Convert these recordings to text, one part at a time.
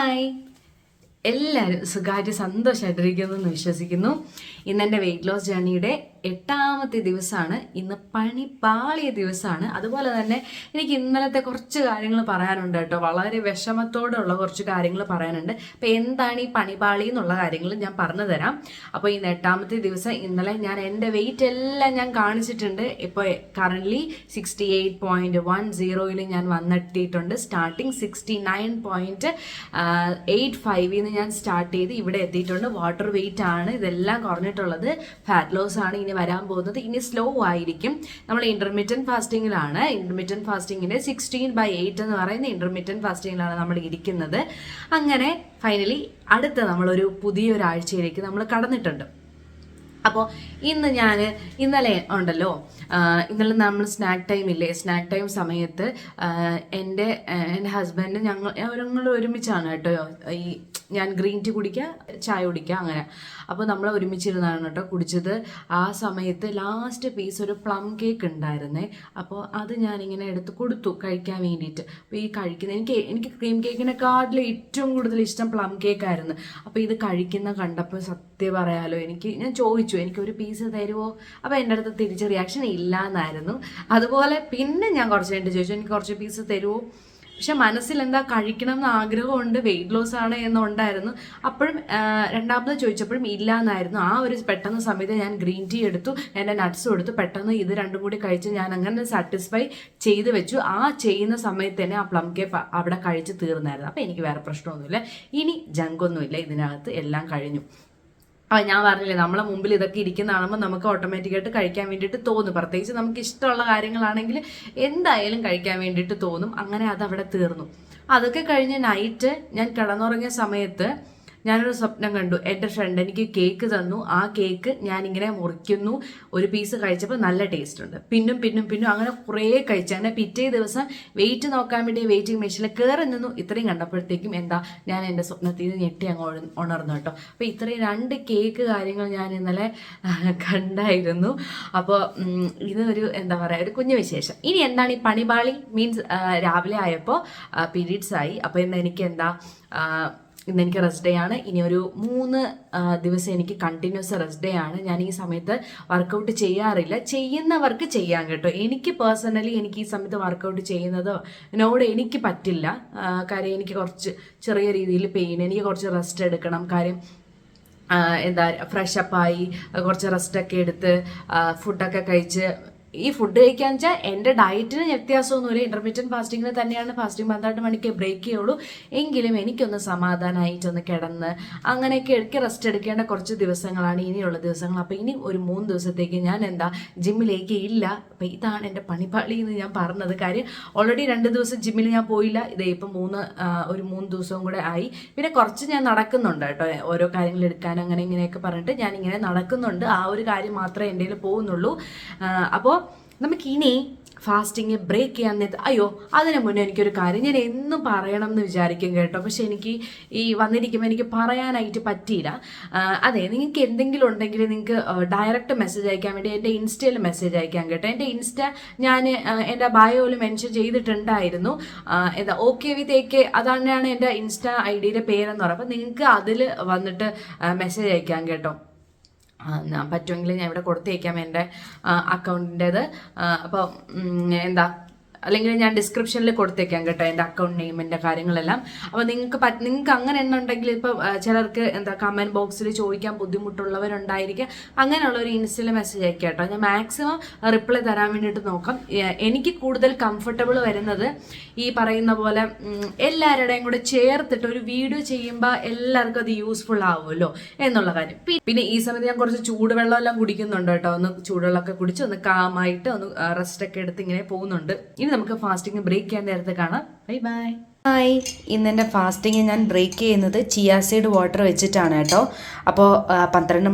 Hi, എല്ലാവരും സുഖമായിട്ട് സന്തോഷമായിട്ടിരിക്കുന്നു എന്ന് വിശ്വസിക്കുന്നു. ഇന്നെൻ്റെ വെയിറ്റ് ലോസ് ജേർണിയുടെ 8ാമത്തെ ദിവസമാണ്. ഇന്ന് പണി പാളിയ ദിവസമാണ്. അതുപോലെ തന്നെ എനിക്ക് ഇന്നലത്തെ കുറച്ച് കാര്യങ്ങൾ പറയാനുണ്ട് കേട്ടോ. വളരെ വിഷമത്തോടെയുള്ള കുറച്ച് കാര്യങ്ങൾ പറയാനുണ്ട്. അപ്പോൾ എന്താണ് ഈ പണി പാളി എന്നുള്ള കാര്യങ്ങൾ ഞാൻ പറഞ്ഞു തരാം. അപ്പോൾ ഇന്ന് 8ാമത്തെ ദിവസം ഇന്നലെ ഞാൻ എൻ്റെ വെയിറ്റ് എല്ലാം ഞാൻ കാണിച്ചിട്ടുണ്ട്. ഇപ്പോൾ കറൻ്റ്ലി 68.10 ഞാൻ വന്നെത്തിയിട്ടുണ്ട്. സ്റ്റാർട്ടിങ് 69.85 ഞാൻ സ്റ്റാർട്ട് ചെയ്ത് ഇവിടെ എത്തിയിട്ടുണ്ട്. വാട്ടർ വെയിറ്റ് ആണ് ഇതെല്ലാം കുറഞ്ഞിട്ടുള്ളത്. ഫാറ്റ് ലോസ് ആണ് ഇനി വരാൻ പോകുന്നത്. ഇനി സ്ലോ ആയിരിക്കും. നമ്മൾ ഇന്റർമീഡിയറ്റ് ഫാസ്റ്റിങ്ങിലാണ്. ഇന്റർമീഡിയറ്റ് ഫാസ്റ്റിങ്ങിന്റെ 16/8 എന്ന് പറയുന്ന ഇന്റർമീഡിയറ്റ് ഫാസ്റ്റിങ്ങിലാണ് നമ്മൾ ഇരിക്കുന്നത്. അങ്ങനെ ഫൈനലി അടുത്ത നമ്മളൊരു പുതിയൊരാഴ്ചയിലേക്ക് നമ്മൾ കടന്നിട്ടുണ്ട്. അപ്പോൾ ഇന്നലെ ഉണ്ടല്ലോ, ഇന്നലെ നമ്മൾ സ്നാക്ക് ടൈം ഇല്ലേ, സ്നാക്ക് ടൈം സമയത്ത് എൻ്റെ ഹസ്ബൻഡ് ഞങ്ങൾ ഒരുമിച്ചാണ് കേട്ടോ. ഞാൻ ഗ്രീൻ ടീ കുടിക്കുക, ചായ കുടിക്കുക, അങ്ങനെ. അപ്പോൾ നമ്മൾ ഒരുമിച്ചിരുന്നാണ് കേട്ടോ കുടിച്ചത്. ആ സമയത്ത് ലാസ്റ്റ് പീസ് ഒരു പ്ലം കേക്ക് ഉണ്ടായിരുന്നേ. അപ്പോൾ അത് ഞാനിങ്ങനെ എടുത്ത് കൊടുത്തു കഴിക്കാൻ വേണ്ടിയിട്ട്. അപ്പോൾ ഈ എനിക്ക് ക്രീം കേക്കിനെക്കാട്ടിലും ഏറ്റവും കൂടുതൽ ഇഷ്ടം പ്ലം കേക്കായിരുന്നു. അപ്പോൾ ഇത് കഴിക്കുന്ന കണ്ടപ്പോൾ സത്യം പറയാലോ, ഞാൻ ചോദിച്ചു എനിക്കൊരു പീസ് തരുമോ. അപ്പോൾ എൻ്റെ അടുത്ത് തിരിച്ച് റിയാക്ഷൻ ഇല്ല എന്നായിരുന്നു. അതുപോലെ പിന്നെ ഞാൻ കുറച്ച് കഴിഞ്ഞിട്ട് ചോദിച്ചു എനിക്ക് കുറച്ച് പീസ് തരുമോ. പക്ഷെ മനസ്സിൽ എന്താ കഴിക്കണം എന്ന് ആഗ്രഹമുണ്ട്, വെയിറ്റ് ലോസ് ആണ് എന്നുണ്ടായിരുന്നു. അപ്പോഴും രണ്ടാമത് ചോദിച്ചപ്പോഴും ഇല്ല എന്നായിരുന്നു. ആ ഒരു പെട്ടെന്ന് സമയത്ത് ഞാൻ ഗ്രീൻ ടീ എടുത്തു, എൻ്റെ നട്ട്സും എടുത്തു. പെട്ടെന്ന് ഇത് രണ്ടും കൂടി കഴിച്ച് ഞാൻ അങ്ങനെ സാറ്റിസ്ഫൈ ചെയ്ത് വെച്ചു. ആ ചെയ്യുന്ന സമയത്ത് തന്നെ ആ പ്ലം കേക്ക് അവിടെ കഴിച്ച് തീർന്നായിരുന്നു. അപ്പോൾ എനിക്ക് വേറെ പ്രശ്നമൊന്നുമില്ല, ഇനി ജങ്കൊന്നുമില്ല, ഇതിനകത്ത് എല്ലാം കഴിഞ്ഞു. അപ്പോൾ ഞാൻ പറഞ്ഞില്ലേ, നമ്മളെ മുമ്പിൽ ഇതൊക്കെ ഇരിക്കുന്ന കാണുമ്പോൾ നമുക്ക് ഓട്ടോമാറ്റിക്കായിട്ട് കഴിക്കാൻ വേണ്ടിയിട്ട് തോന്നും. പ്രത്യേകിച്ച് നമുക്ക് ഇഷ്ടമുള്ള കാര്യങ്ങളാണെങ്കിൽ എന്തായാലും കഴിക്കാൻ വേണ്ടിയിട്ട് തോന്നും. അങ്ങനെ അതവിടെ തീർന്നു. അതൊക്കെ കഴിഞ്ഞ് നൈറ്റ് ഞാൻ കിടന്നുറങ്ങിയ സമയത്ത് ഞാനൊരു സ്വപ്നം കണ്ടു. എൻ്റെ ഫ്രണ്ട് എനിക്ക് കേക്ക് തന്നു. ആ കേക്ക് ഞാനിങ്ങനെ മുറിക്കുന്നു. ഒരു പീസ് കഴിച്ചപ്പോൾ നല്ല ടേസ്റ്റ് ഉണ്ട്. പിന്നും അങ്ങനെ കുറേ കഴിച്ചു. അങ്ങനെ പിറ്റേ ദിവസം വെയിറ്റ് നോക്കാൻ വേണ്ടി വെയിറ്റിംഗ് മെഷീനിൽ കയറി നിന്നു. ഇത്രയും കണ്ടപ്പോഴത്തേക്കും ഞാൻ എൻ്റെ സ്വപ്നത്തിൽ നിന്ന് ഞെട്ടി അങ്ങ് ഉണർന്നു കേട്ടോ. അപ്പോൾ ഇത്രയും 2 കേക്ക് കാര്യങ്ങൾ ഞാൻ ഇന്നലെ കണ്ടായിരുന്നു. അപ്പോൾ ഇതൊരു ഒരു കുഞ്ഞു വിശേഷം. ഇനി എന്താണ് ഈ പണിപാളി മീൻസ്, രാവിലെ ആയപ്പോൾ പീരീഡ്സ് ആയി. അപ്പോൾ ഇന്നെനിക്ക് റെസ്റ്റ് ഡേ ആണ്. ഇനി ഒരു 3 ദിവസം എനിക്ക് കണ്ടിന്യൂസ് റെസ്റ്റ് ഡേ ആണ്. ഞാൻ ഈ സമയത്ത് വർക്കൗട്ട് ചെയ്യാറില്ല. ചെയ്യുന്നവർക്ക് ചെയ്യാം കേട്ടോ. എനിക്ക് പേഴ്സണലി ഈ സമയത്ത് വർക്കൗട്ട് ചെയ്യുന്നതിനോട് എനിക്ക് പറ്റില്ല. കാര്യം എനിക്ക് കുറച്ച് ചെറിയ രീതിയിൽ പെയിൻ, എനിക്ക് കുറച്ച് റെസ്റ്റ് എടുക്കണം. കാര്യം ഫ്രഷപ്പായി കുറച്ച് റെസ്റ്റൊക്കെ എടുത്ത് ഫുഡൊക്കെ കഴിച്ച്, ഈ ഫുഡ് കഴിക്കാന്ന് വെച്ചാൽ എൻ്റെ ഡയറ്റിന് വ്യത്യാസമൊന്നുമില്ല. ഇന്റർമീഡിയറ്റ് ഫാസ്റ്റിങ്ങിന് തന്നെയാണ്. ഫാസ്റ്റിംഗ് 12 മണിക്ക് ബ്രേക്ക് ചെയ്യുള്ളൂ. എങ്കിലും എനിക്കൊന്ന് സമാധാനമായിട്ടൊന്ന് കിടന്ന് അങ്ങനെയൊക്കെ റെസ്റ്റ് എടുക്കേണ്ട കുറച്ച് ദിവസങ്ങളാണ് ഇനിയുള്ള ദിവസങ്ങൾ. അപ്പോൾ ഇനി ഒരു 3 ദിവസത്തേക്ക് ഞാൻ ജിമ്മിലേക്ക് ഇല്ല. അപ്പോൾ ഇതാണ് എൻ്റെ പണിപാളി എന്ന് ഞാൻ പറഞ്ഞത്. കാര്യം ഓൾറെഡി 2 ദിവസം ജിമ്മിൽ ഞാൻ പോയില്ല. ഇതേ ഇപ്പം 3 ദിവസവും കൂടെ ആയി. പിന്നെ കുറച്ച് ഞാൻ നടക്കുന്നുണ്ട് കേട്ടോ, ഓരോ കാര്യങ്ങൾ എടുക്കാൻ അങ്ങനെ ഇങ്ങനെയൊക്കെ പറഞ്ഞിട്ട് ഞാനിങ്ങനെ നടക്കുന്നുണ്ട്. ആ ഒരു കാര്യം മാത്രമേ എൻ്റെ കയ്യിൽ പോകുന്നുള്ളൂ. അപ്പോൾ നമുക്കിനി ഫാസ്റ്റിങ് ബ്രേക്ക് ചെയ്യാൻ അതിന് മുന്നേ എനിക്കൊരു കാര്യം ഞാൻ എന്നും പറയണം എന്ന് വിചാരിക്കും കേട്ടോ. പക്ഷെ എനിക്ക് ഈ വന്നിരിക്കുമ്പോൾ എനിക്ക് പറയാനായിട്ട് പറ്റിയില്ല. അതെ, നിങ്ങൾക്ക് എന്തെങ്കിലും ഉണ്ടെങ്കിൽ നിങ്ങൾക്ക് ഡയറക്റ്റ് മെസ്സേജ് അയക്കാൻ വേണ്ടി എൻ്റെ ഇൻസ്റ്റയിൽ മെസ്സേജ് അയക്കാൻ കേട്ടോ. എൻ്റെ ഇൻസ്റ്റ ഞാൻ എൻ്റെ ബയോയിൽ മെൻഷൻ ചെയ്തിട്ടുണ്ടായിരുന്നു. ഓക്കെ വിത്ത് AK, അതാണ് എൻ്റെ ഇൻസ്റ്റ ID-യുടെ പേരെന്ന് പറയുന്നത്. അപ്പോൾ നിങ്ങൾക്ക് അതിൽ വന്നിട്ട് മെസ്സേജ് അയക്കാൻ കേട്ടോ. ഞാൻ പറ്റുമെങ്കിൽ ഞാൻ ഇവിടെ കൊടുത്തേക്കാം എൻ്റെ അക്കൗണ്ടിൻ്റെത്. അപ്പോൾ അല്ലെങ്കിൽ ഞാൻ ഡിസ്ക്രിപ്ഷനിൽ കൊടുത്തേക്കാം കേട്ടോ എൻ്റെ അക്കൗണ്ട് നെയിമിൻ്റെ കാര്യങ്ങളെല്ലാം. അപ്പോൾ നിങ്ങൾക്ക് അങ്ങനെ എന്നുണ്ടെങ്കിൽ ഇപ്പോൾ ചിലർക്ക് കമൻറ്റ് ബോക്സിൽ ചോദിക്കാൻ ബുദ്ധിമുട്ടുള്ളവരുണ്ടായിരിക്കും. അങ്ങനെയുള്ള ഒരു ഇൻസ്റ്റയിൽ മെസ്സേജ് അയക്കാം കേട്ടോ. ഞാൻ മാക്സിമം റിപ്ലൈ തരാൻ വേണ്ടിയിട്ട് നോക്കാം. എനിക്ക് കൂടുതൽ കംഫർട്ടബിൾ വരുന്നത് ഈ പറയുന്ന പോലെ എല്ലാവരുടെയും കൂടെ ചേർത്തിട്ട് ഒരു വീഡിയോ ചെയ്യുമ്പോൾ എല്ലാവർക്കും അത് യൂസ്ഫുൾ ആവുമല്ലോ എന്നുള്ള കാര്യം. പിന്നെ ഈ സമയത്ത് ഞാൻ കുറച്ച് ചൂടുവെള്ളമെല്ലാം കുടിക്കുന്നുണ്ട് കേട്ടോ. ഒന്ന് ചൂടുവെള്ളമൊക്കെ കുടിച്ച് ഒന്ന് കാമായിട്ട് ഒന്ന് റെസ്റ്റൊക്കെ എടുത്ത് ഇങ്ങനെ പോകുന്നുണ്ട്. ഇനി നമുക്ക് ഫാസ്റ്റിംഗ് ബ്രേക്ക് ചെയ്യാൻ നേരത്തെ കാണാം. Bye bye. ഹായ്, ഇന്നെൻ്റെ ഫാസ്റ്റിംഗ് ഞാൻ ബ്രേക്ക് ചെയ്യുന്നത് ചിയാ സീഡ് വാട്ടർ വെച്ചിട്ടാണ് കേട്ടോ. അപ്പോൾ 12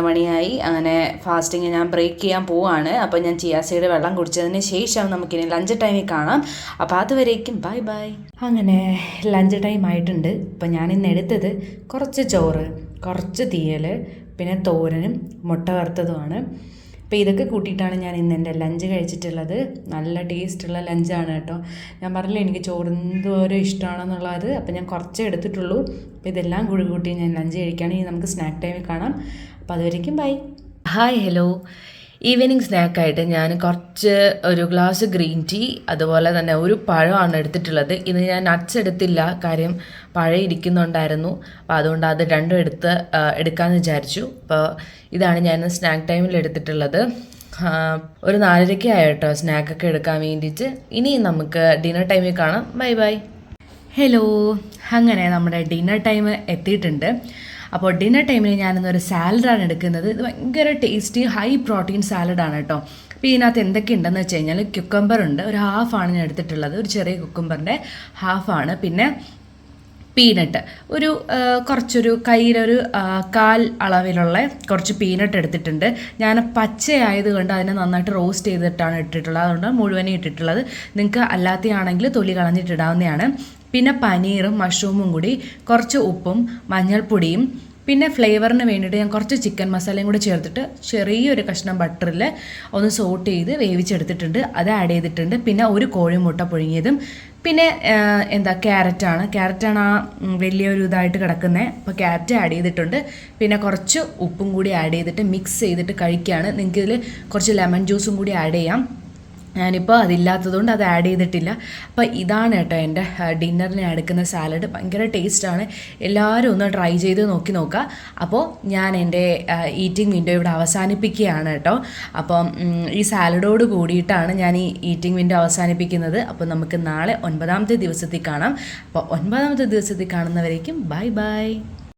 മണിയായി. അങ്ങനെ ഫാസ്റ്റിംഗ് ഞാൻ ബ്രേക്ക് ചെയ്യാൻ പോവാണ്. അപ്പോൾ ഞാൻ ചിയാ സീഡ് വെള്ളം കുടിച്ചതിന് ശേഷം നമുക്കിനി ലഞ്ച് ടൈമിൽ കാണാം. അപ്പോൾ അതുവരേക്കും ബൈ ബൈ. അങ്ങനെ ലഞ്ച് ടൈം ആയിട്ടുണ്ട്. അപ്പോൾ ഞാനിന്ന് എടുത്തത് കുറച്ച് ചോറ്, കുറച്ച് തീയൽ, പിന്നെ തോരനും മുട്ട വറുത്തതുമാണ്. അപ്പോൾ ഇതൊക്കെ കൂട്ടിയിട്ടാണ് ഞാൻ ഇന്ന് എൻ്റെ ലഞ്ച് കഴിച്ചിട്ടുള്ളത്. നല്ല ടേസ്റ്റുള്ള ലഞ്ചാണ് കേട്ടോ. ഞാൻ പറഞ്ഞില്ല എനിക്ക് ചോറ് എന്തോരം ഇഷ്ടമാണെന്നുള്ളത്. അപ്പോൾ ഞാൻ കുറച്ചേ എടുത്തിട്ടുള്ളൂ. അപ്പോൾ ഇതെല്ലാം കൂട്ടി ഞാൻ ലഞ്ച് കഴിക്കുകയാണെങ്കിൽ നമുക്ക് സ്നാക്ക് ടൈമിൽ കാണാം. അപ്പോൾ അതുവരേക്കും ബൈ. Hi hello. ഈവനിങ് സ്നാക്കായിട്ട് ഞാൻ ഒരു ഗ്ലാസ് ഗ്രീൻ ടീ അതുപോലെ തന്നെ ഒരു പഴമാണ് എടുത്തിട്ടുള്ളത്. ഇന്ന് ഞാൻ നട്ട്സ് എടുത്തില്ല, കാര്യം പഴം ഇരിക്കുന്നുണ്ടായിരുന്നു. അപ്പോൾ അതുകൊണ്ട് അത് രണ്ടും എടുക്കാമെന്ന് വിചാരിച്ചു. അപ്പോൾ ഇതാണ് ഞാൻ സ്നാക്ക് ടൈമിൽ എടുത്തിട്ടുള്ളത്. ഒരു 4:30 ആയിട്ടോ സ്നാക്കൊക്കെ എടുക്കാൻ വേണ്ടിയിട്ട്. ഇനി നമുക്ക് ഡിന്നർ ടൈമിൽ കാണാം. Bye bye. ഹലോ, അങ്ങനെ നമ്മുടെ ഡിന്നർ ടൈം എത്തിയിട്ടുണ്ട്. അപ്പോൾ ഡിന്നർ ടൈമിൽ ഞാനിന്നൊരു സാലഡാണ് എടുക്കുന്നത്. ഇത് ഭയങ്കര ടേസ്റ്റി ഹൈ പ്രോട്ടീൻ സാലഡാണ് കേട്ടോ. അപ്പോൾ ഇതിനകത്ത് എന്തൊക്കെയുണ്ടെന്ന് വെച്ച് കഴിഞ്ഞാൽ ക്യുക്കമ്പർ ഉണ്ട്, ഒരു ഹാഫാണ് ഞാൻ എടുത്തിട്ടുള്ളത്, ഒരു ചെറിയ കുക്കുംബറിൻ്റെ ഹാഫാണ്. പിന്നെ പീനട്ട് കുറച്ചൊരു കയ്യിലൊരു 1/4 അളവിലുള്ള കുറച്ച് പീനട്ട് എടുത്തിട്ടുണ്ട്. ഞാൻ പച്ചയായതുകൊണ്ട് അതിനെ നന്നായിട്ട് റോസ്റ്റ് ചെയ്തിട്ടാണ് ഇട്ടിട്ടുള്ളത്, അതുകൊണ്ട് മുഴുവനും ഇട്ടിട്ടുള്ളത്. നിങ്ങൾക്ക് അല്ലാത്തയാണെങ്കിൽ തൊലി കളഞ്ഞിട്ടിടാവുന്നതാണ്. പിന്നെ പനീറും മഷ്റൂമും കൂടി, കുറച്ച് ഉപ്പും മഞ്ഞൾപ്പൊടിയും, പിന്നെ ഫ്ലേവറിന് വേണ്ടിയിട്ട് ഞാൻ കുറച്ച് ചിക്കൻ മസാലയും കൂടി ചേർത്തിട്ട് ചെറിയൊരു കഷ്ണം ബട്ടറിൽ ഒന്ന് സോട്ട് ചെയ്ത് വേവിച്ചെടുത്തിട്ടുണ്ട്, അത് ആഡ് ചെയ്തിട്ടുണ്ട്. പിന്നെ ഒരു കോഴിമുട്ട പുഴുങ്ങിയതും, പിന്നെ ക്യാരറ്റാണ് ആ വലിയൊരു ഇതായിട്ട് കിടക്കുന്നത്. അപ്പോൾ ക്യാരറ്റ് ആഡ് ചെയ്തിട്ടുണ്ട്. പിന്നെ കുറച്ച് ഉപ്പും കൂടി ആഡ് ചെയ്തിട്ട് മിക്സ് ചെയ്തിട്ട് കഴിക്കുകയാണ്. നിങ്ങൾക്ക് ഇതിൽ കുറച്ച് ലെമൺ ജ്യൂസും കൂടി ആഡ് ചെയ്യാം. ഞാനിപ്പോൾ അതില്ലാത്തതുകൊണ്ട് അത് ആഡ് ചെയ്തിട്ടില്ല. അപ്പോൾ ഇതാണ് കേട്ടോ എൻ്റെ ഡിന്നറിന് എടുക്കുന്ന സാലഡ്. ഭയങ്കര ടേസ്റ്റാണ്. എല്ലാവരും ഒന്ന് ട്രൈ ചെയ്ത് നോക്കുക. അപ്പോൾ ഞാൻ എൻ്റെ ഈറ്റിംഗ് വിൻഡോ ഇവിടെ അവസാനിപ്പിക്കുകയാണ് കേട്ടോ. അപ്പം ഈ സാലഡോട് കൂടിയിട്ടാണ് ഞാൻ ഈ ഈറ്റിംഗ് വിൻഡോ അവസാനിപ്പിക്കുന്നത്. അപ്പോൾ നമുക്ക് നാളെ 9ാമത്തെ ദിവസത്തിൽ കാണാം. അപ്പോൾ 9ാമത്തെ ദിവസത്തിൽ കാണുന്നവരേക്കും ബൈ ബൈ.